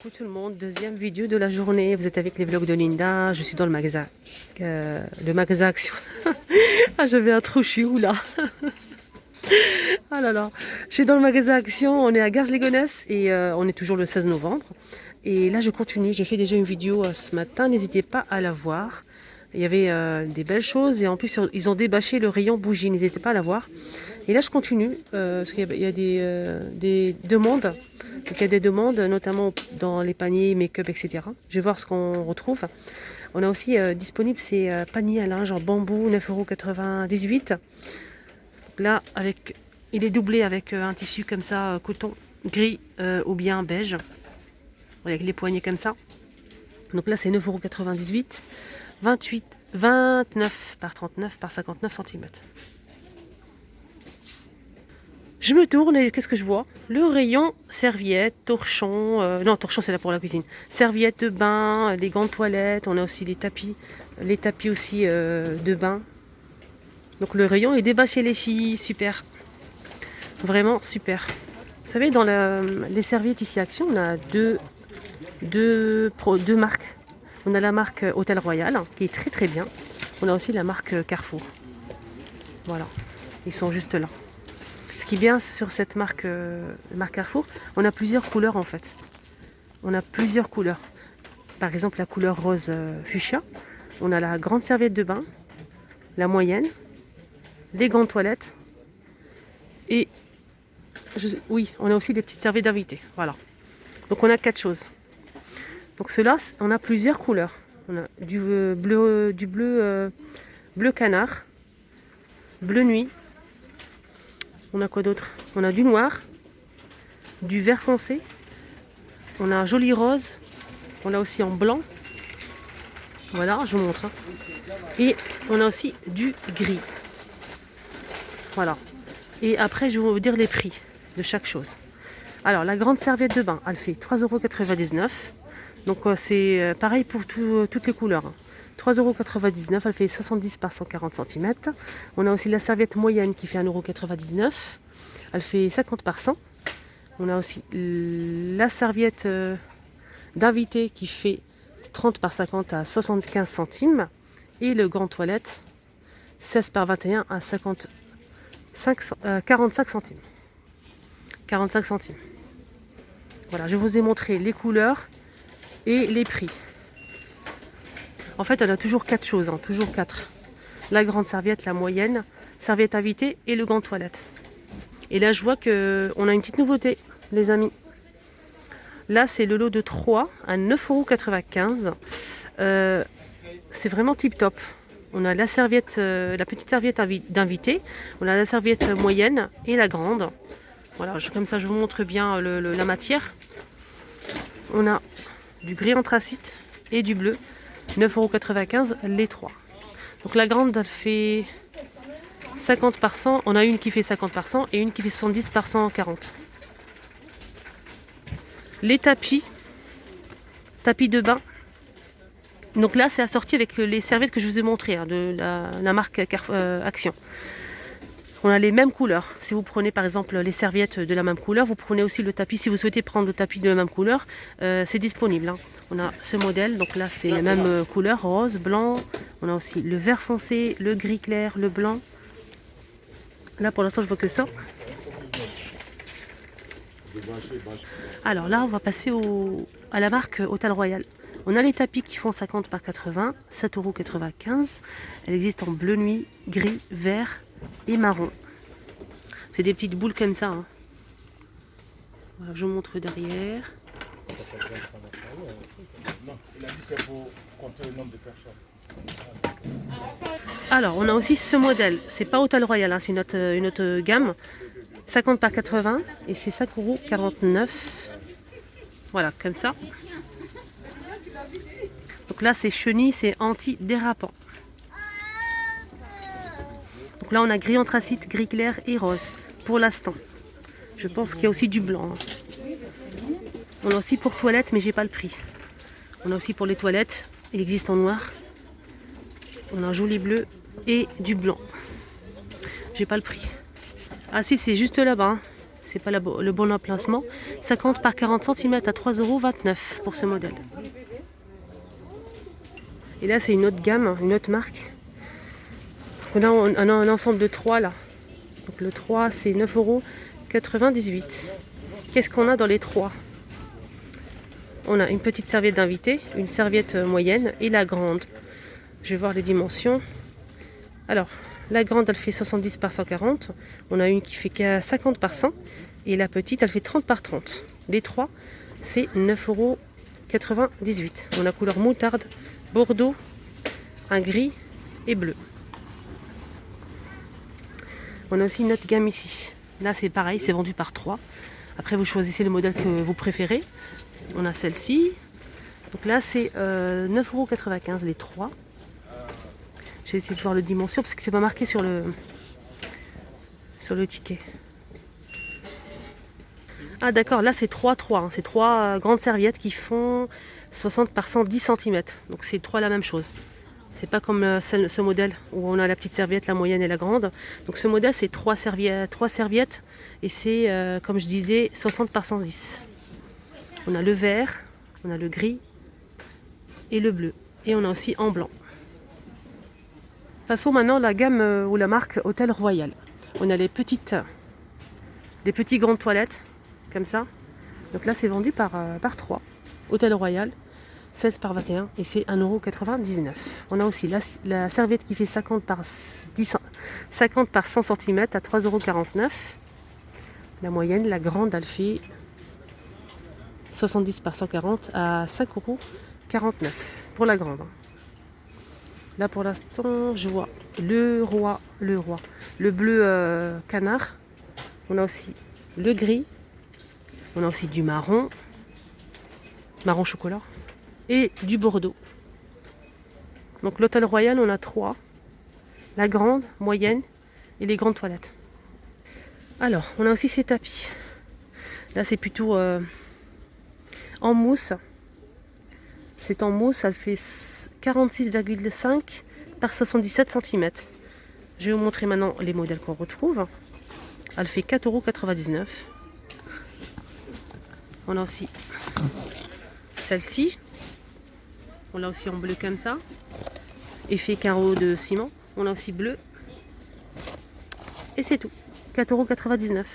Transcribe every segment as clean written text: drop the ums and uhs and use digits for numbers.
Coucou tout le monde, deuxième vidéo de la journée. Vous êtes avec les vlogs de Linda. Je suis dans le magasin Action. Ah, j'avais un trou, je suis où là? Ah là là, je suis dans le magasin Action. On est à Garges-les-Gonesse et on est toujours le 16 novembre. Et là, je continue. J'ai fait déjà une vidéo ce matin. N'hésitez pas à la voir. Il y avait des belles choses et en plus, ils ont débâché le rayon bougies. N'hésitez pas à la voir. Et là, je continue parce qu'il y a des demandes. Donc, il y a des demandes, notamment dans les paniers, make-up, etc. Je vais voir ce qu'on retrouve. On a aussi disponible ces paniers à linge en bambou, 9,98 €. Là, il est doublé avec un tissu comme ça, coton gris ou bien beige. Avec les poignées comme ça. Donc là, c'est 9,98 €, 29 par 39 par 59 cm. Je me tourne et qu'est-ce que je vois? Le rayon serviettes, torchons. Non, torchons, c'est là pour la cuisine. Serviettes de bain, les gants de toilette. On a aussi les tapis aussi de bain. Donc le rayon est débâché les filles, super. Vraiment super. Vous savez, dans les serviettes ici Action, on a deux marques. On a la marque Hôtel Royal, qui est très très bien. On a aussi la marque Carrefour. Voilà, ils sont juste là. Ce qui est bien sur cette marque Carrefour, on a plusieurs couleurs en fait. On a plusieurs couleurs. Par exemple, la couleur rose fuchsia. On a la grande serviette de bain, la moyenne, les gants de toilette et oui, on a aussi des petites serviettes d'invité. Voilà. Donc on a 4 choses. Donc ceux-là, on a plusieurs couleurs. On a du bleu canard, bleu nuit. On a quoi d'autre? On a du noir, du vert foncé. On a un joli rose. On a aussi en blanc. Voilà, je vous montre. Et on a aussi du gris. Voilà. Et après, je vais vous dire les prix de chaque chose. Alors, la grande serviette de bain, elle fait 3,99 €. Donc, c'est pareil pour toutes les couleurs. 3,99 €, elle fait 70 par 140 cm. On a aussi la serviette moyenne qui fait 1,99 €. Elle fait 50 par 100. On a aussi la serviette d'invité qui fait 30 par 50 à 75 centimes. Et le gant toilette 16 par 21 à 45 centimes. 45 centimes. Voilà, je vous ai montré les couleurs et les prix. En fait, elle a toujours 4 choses, toujours 4. La grande serviette, la moyenne, serviette invitée et le gant toilette. Et là, je vois qu'on a une petite nouveauté, les amis. Là, c'est le lot de 3 à 9,95 €. C'est vraiment tip top. On a la serviette, la petite serviette d'invité. On a la serviette moyenne et la grande. Voilà, comme ça, je vous montre bien la matière. On a du gris anthracite et du bleu. 9,95 € les 3. Donc la grande, elle fait 50 par 100. On a une qui fait 50 par 100 et une qui fait 70 par 140. Les tapis de bain. Donc là, c'est assorti avec les serviettes que je vous ai montrées, de la marque Action. On a les mêmes couleurs. Si vous prenez par exemple les serviettes de la même couleur, vous prenez aussi le tapis. Si vous souhaitez prendre le tapis de la même couleur, c'est disponible. On a ce modèle, donc là c'est la même couleur, rose, blanc. On a aussi le vert foncé, le gris clair, le blanc. Là pour l'instant je vois que ça. Alors là on va passer à la marque Hôtel Royal. On a les tapis qui font 50 par 80, 7,95 €. Elle existe en bleu nuit, gris, vert et marron. C'est des petites boules comme ça. Voilà, je vous montre derrière. Alors, on a aussi ce modèle. C'est pas Hôtel Royal, c'est une autre gamme. 50 par 80 et c'est 5,49 €. Voilà, comme ça. Donc là, c'est chenille, c'est anti-dérapant. Donc là, on a gris anthracite, gris clair et rose pour l'instant. Je pense qu'il y a aussi du blanc. On a aussi pour toilettes, mais j'ai pas le prix. On a aussi pour les toilettes, il existe en noir. On a un joli bleu et du blanc. J'ai pas le prix. Ah si, c'est juste là-bas. c'est pas le bon emplacement. 50 par 40 cm à 3,29 € pour ce modèle. Et là, c'est une autre gamme, une autre marque. Là, on a un ensemble de 3 là. Donc le 3, c'est 9,98 €. Qu'est-ce qu'on a dans les 3? On a une petite serviette d'invité, une serviette moyenne et la grande. Je vais voir les dimensions. Alors, la grande, elle fait 70 par 140. On a une qui fait 50 par 100. Et la petite, elle fait 30 par 30. Les 3, c'est 9,98 €. On a couleur moutarde, bordeaux, un gris et bleu. On a aussi une autre gamme ici. Là, c'est pareil, c'est vendu par 3. Après, vous choisissez le modèle que vous préférez. On a celle-ci. Donc là, c'est 9,95 € les 3. Je vais essayer de voir le dimension parce que c'est pas marqué sur le ticket. Ah d'accord, là c'est 3. Hein. C'est 3 grandes serviettes qui font 60 par 110 cm. Donc c'est 3 la même chose. C'est pas comme ce modèle où on a la petite serviette, la moyenne et la grande. Donc ce modèle c'est 3 serviettes et c'est comme je disais 60 par 110. On a le vert, on a le gris et le bleu. Et on a aussi en blanc. Passons maintenant à la gamme ou la marque Hôtel Royal. On a les petits grandes toilettes, comme ça. Donc là, c'est vendu par 3. Hôtel Royal, 16 par 21, et c'est 1,99 €. On a aussi la serviette qui fait 50 par 100 cm à 3,49 €. La moyenne, la grande, elle fait 70 par 140 à 5,49 € pour la grande. Là pour l'instant, je vois le bleu canard. On a aussi le gris. On a aussi du marron chocolat et du bordeaux. Donc l'Hôtel Royal, on a 3. La grande, moyenne et les grandes toilettes. Alors, on a aussi ces tapis. Là, c'est plutôt en mousse. C'est en mousse, elle fait 46,5 par 77 cm. Je vais vous montrer maintenant les modèles qu'on retrouve. Elle fait 4,99 €. On a aussi celle-ci. On l'a aussi en bleu comme ça. Effet carreau de ciment. On a aussi bleu. Et c'est tout. 4,99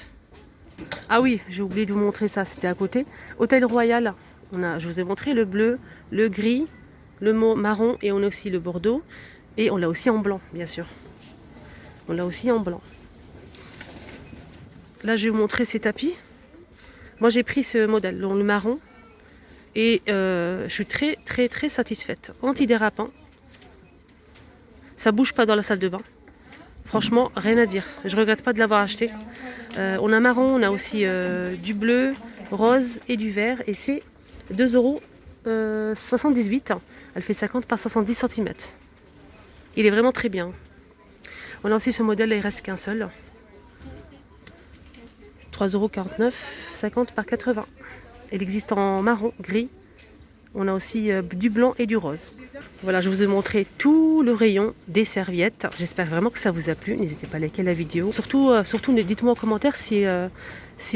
€. Ah oui, j'ai oublié de vous montrer ça, c'était à côté. Hôtel Royal. Je vous ai montré le bleu, le gris, le marron et on a aussi le bordeaux. Et on l'a aussi en blanc, bien sûr. On l'a aussi en blanc. Là, je vais vous montrer ces tapis. Moi, j'ai pris ce modèle, le marron. Et je suis très, très, très satisfaite. Antidérapant. Ça bouge pas dans la salle de bain. Franchement, rien à dire. Je regrette pas de l'avoir acheté. On a marron, on a aussi du bleu, rose et du vert. Et c'est 2,78 €. Elle fait 50 par 70 cm. Il est vraiment très bien. On a aussi ce modèle, il ne reste qu'un seul. 3,49 €, 50 par 80. Il existe en marron, gris. On a aussi du blanc et du rose. Voilà, je vous ai montré tout le rayon des serviettes. J'espère vraiment que ça vous a plu. N'hésitez pas à liker la vidéo. Surtout dites-moi en commentaire si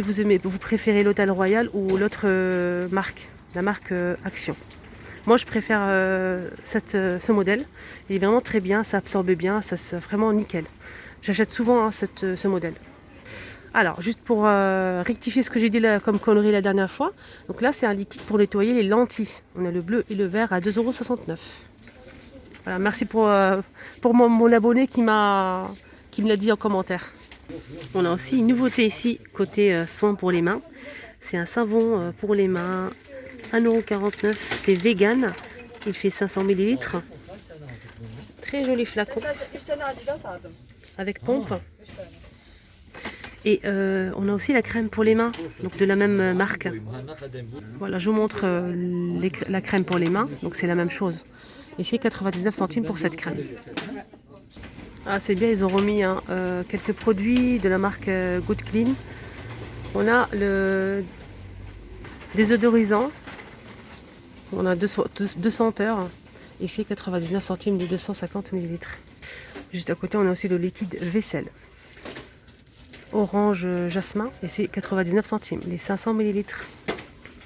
vous préférez l'Hôtel Royal ou l'autre marque, la marque Action. Moi, je préfère ce modèle. Il est vraiment très bien, ça absorbe bien, c'est vraiment nickel. J'achète souvent ce modèle. Alors, juste pour rectifier ce que j'ai dit là, comme connerie la dernière fois. Donc là, c'est un liquide pour nettoyer les lentilles. On a le bleu et le vert à 2,69 €. Voilà, merci pour mon abonné qui me l'a dit en commentaire. On a aussi une nouveauté ici, côté soins pour les mains. C'est un savon pour les mains, 1,49 €. C'est vegan. Il fait 500 ml. Très joli flacon. Avec pompe. Et on a aussi la crème pour les mains, donc de la même marque. Voilà, je vous montre la crème pour les mains, donc c'est la même chose. Et c'est 99 centimes pour cette crème. Ah, c'est bien, ils ont remis quelques produits de la marque Good Clean. On a le désodorisant. On a 2 senteurs. Et c'est 99 centimes de 250 ml. Juste à côté, on a aussi le liquide vaisselle. orange jasmin et c'est 99 centimes, les 500 millilitres.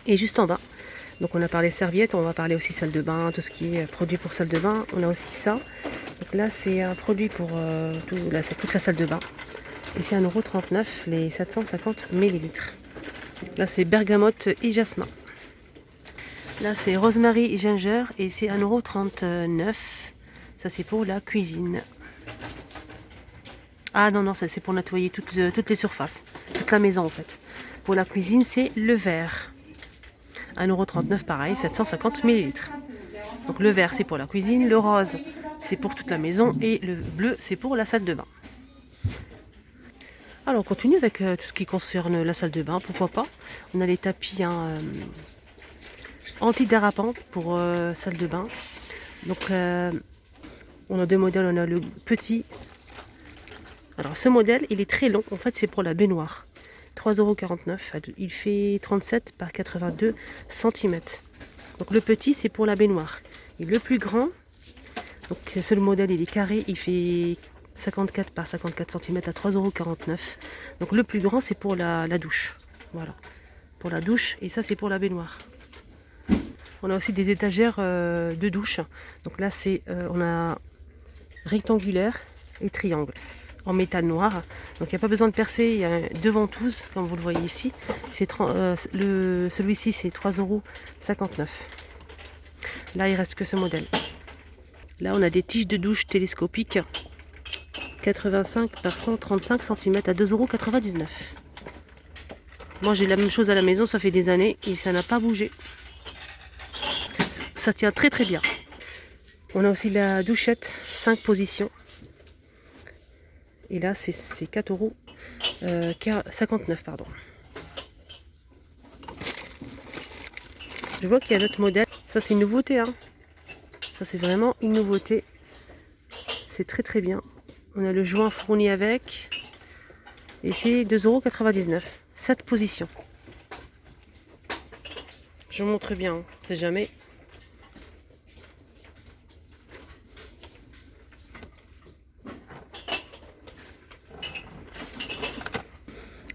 Et juste en bas, donc on a parlé serviettes, on va parler aussi salle de bain, tout ce qui est produit pour salle de bain. On a aussi ça. Donc là c'est un produit pour c'est toute la salle de bain. Et c'est 1,39 € les 750 millilitres. Là c'est bergamote et jasmin. Là c'est rosemary et ginger et c'est 1,39 €. Ça c'est pour la cuisine. Ah non, non, ça c'est pour nettoyer toutes les surfaces, toute la maison en fait. Pour la cuisine c'est le vert. 1,39 € pareil, 750 millilitres. Donc le vert c'est pour la cuisine, le rose c'est pour toute la maison et le bleu c'est pour la salle de bain. Alors on continue avec tout ce qui concerne la salle de bain, pourquoi pas. On a les tapis anti-dérapants pour salle de bain. Donc on a deux modèles, on a le petit. Alors ce modèle il est très long, en fait c'est pour la baignoire. 3,49 €, il fait 37 par 82 cm. Donc le petit c'est pour la baignoire. Et le plus grand, donc ce modèle il est carré, il fait 54 par 54 cm à 3,49 €. Donc le plus grand c'est pour la douche. Voilà. Pour la douche et ça c'est pour la baignoire. On a aussi des étagères de douche. Donc là c'est on a rectangulaire et triangle en métal noir. Donc il n'y a pas besoin de percer, il y a deux ventouses comme vous le voyez ici. Celui-ci c'est 3,59 €. Là il reste que ce modèle. Là on a des tiges de douche télescopiques 85 par 135 cm à 2,99 €. Moi j'ai la même chose à la maison, ça fait des années et ça n'a pas bougé. Ça tient très très bien. On a aussi la douchette 5 positions. Et là c'est 4,59 €, pardon. Je vois qu'il y a d'autres modèles. Ça c'est une nouveauté, hein. Ça c'est vraiment une nouveauté. C'est très très bien. On a le joint fourni avec. Et c'est 2,99 €. 7 positions. Je vous montre bien, on sait jamais.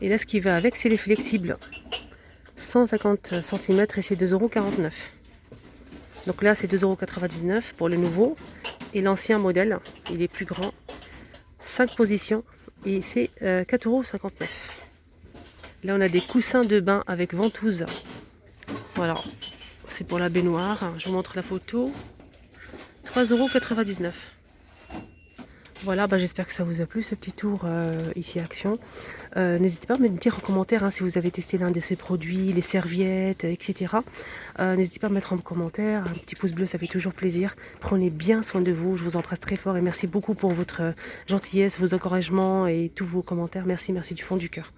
Et là ce qui va avec c'est les flexibles. 150 cm et c'est 2,49 €. Donc là c'est 2,99 € pour le nouveau. Et l'ancien modèle, il est plus grand. 5 positions et c'est 4,59 €. Là on a des coussins de bain avec ventouse. Voilà, c'est pour la baignoire. Je vous montre la photo. 3,99 €. Voilà, j'espère que ça vous a plu ce petit tour ici à Action. N'hésitez pas à me dire en commentaire si vous avez testé l'un de ces produits, les serviettes, etc. N'hésitez pas à me mettre en commentaire, un petit pouce bleu, ça fait toujours plaisir. Prenez bien soin de vous, je vous embrasse très fort et merci beaucoup pour votre gentillesse, vos encouragements et tous vos commentaires. Merci, merci du fond du cœur.